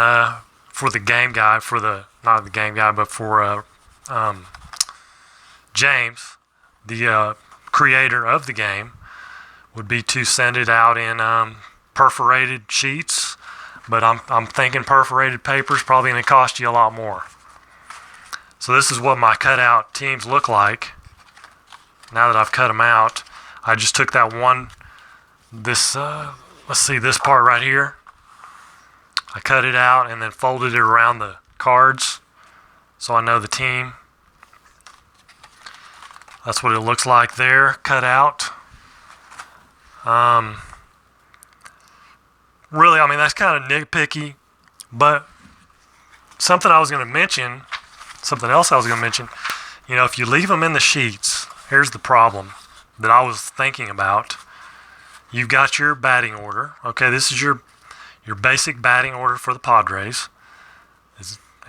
for the game guy, not the game guy, but for James, the creator of the game, would be to send it out in perforated sheets. But I'm thinking perforated paper is probably going to cost you a lot more. So this is what my cutout teams look like. Now that I've cut them out, I just took that this part right here. I cut it out and then folded it around the cards so I know the team. That's what it looks like there, cut out. Really, that's kind of nitpicky, but something else I was going to mention, if you leave them in the sheets, here's the problem that I was thinking about. You've got your batting order. Okay, this is your basic batting order for the Padres,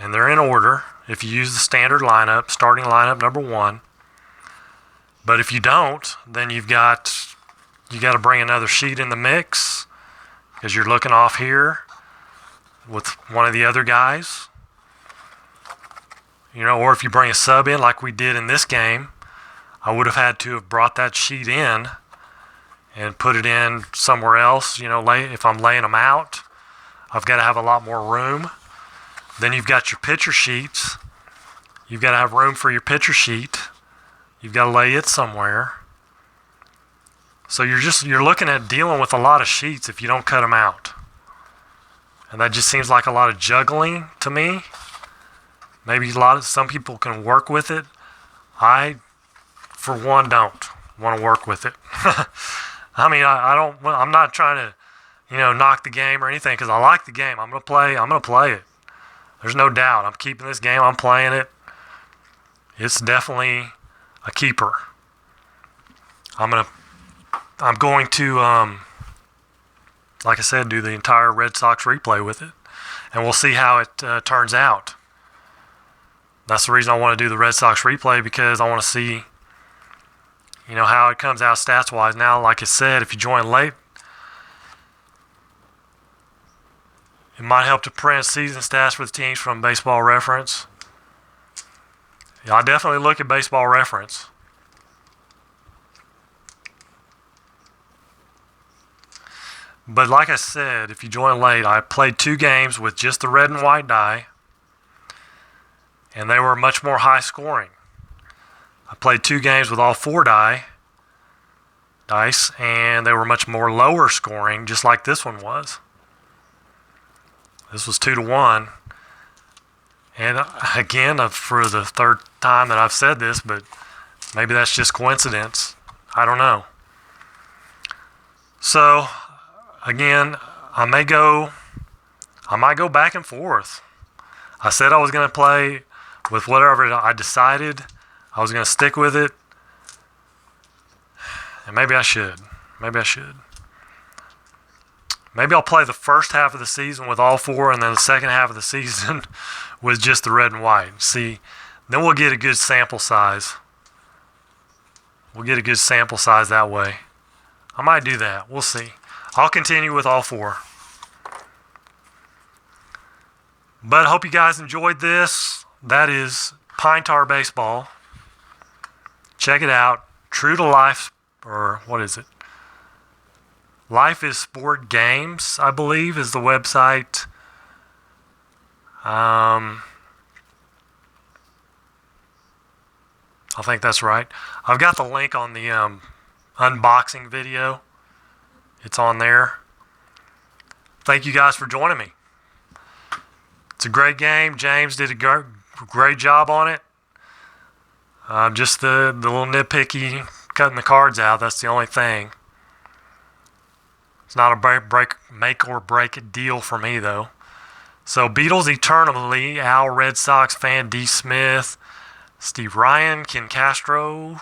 and they're in order if you use the standard lineup, starting lineup number 1. But if you don't, then you got to bring another sheet in the mix, because you're looking off here with one of the other guys. Or if you bring a sub in like we did in this game, I would have had to have brought that sheet in and put it in somewhere else. If I'm laying them out, I've got to have a lot more room. Then you've got your pitcher sheets. You've got to have room for your pitcher sheet. You've got to lay it somewhere. So you're looking at dealing with a lot of sheets if you don't cut them out. And that just seems like a lot of juggling to me. Maybe some people can work with it. I, for one, don't want to work with it. I'm not trying to, knock the game or anything, because I like the game. I'm going to play it. There's no doubt. I'm keeping this game. I'm playing it. It's definitely a keeper. I'm going to, like I said, do the entire Red Sox replay with it, and we'll see how it turns out. That's the reason I want to do the Red Sox replay, because I want to see, how it comes out stats-wise. Now, like I said, if you join late, it might help to print season stats for the teams from Baseball Reference. Yeah, I definitely look at Baseball Reference. But like I said, if you join late, I played 2 games with just the red and white die, and they were much more high scoring. I played 2 games with all 4 dice, and they were much more lower scoring, just like this one was. This was 2-1. And again, for the 3rd time that I've said this, but maybe that's just coincidence. I don't know. So, again, I might go back and forth. I said I was going to play with whatever I decided. I was going to stick with it. And maybe I should. Maybe I'll play the first half of the season with all 4, and then the second half of the season with just the red and white. See, then we'll get a good sample size. That way. I might do that. We'll see. I'll continue with all 4. But I hope you guys enjoyed this. That is Pine Tar Baseball. Check it out. True to Life, or what is it? Life is Sport Games, I believe, is the website. I think that's right. I've got the link on the unboxing video. It's on there. Thank you guys for joining me. It's a great game. James did a great job on it. Just the little nitpicky cutting the cards out. That's the only thing. It's not a make or break deal for me, though. So, Beatles Eternally, Al Red Sox fan, D. Smith, Steve Ryan, Ken Castro,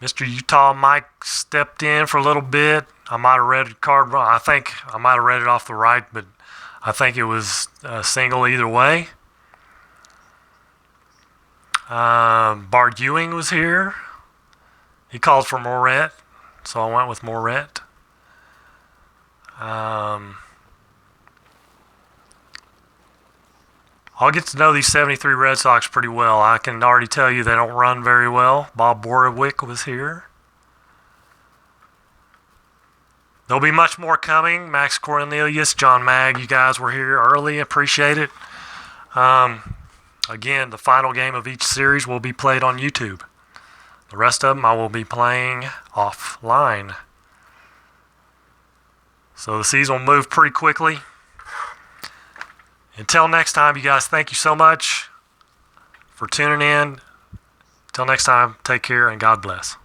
Mr. Utah Mike stepped in for a little bit. I might have read the card wrong. I think I might have read it off the right, but I think it was a single either way. Bart Ewing was here. He called for Moret, so I went with Moret. I'll get to know these 73 Red Sox pretty well. I can already tell you they don't run very well. Bob Borowick was here. There'll be much more coming. Max Cornelius, John Mag, you guys were here early. Appreciate it. Again, the final game of each series will be played on YouTube. The rest of them I will be playing offline. So the season will move pretty quickly. Until next time, you guys, thank you so much for tuning in. Until next time, take care and God bless.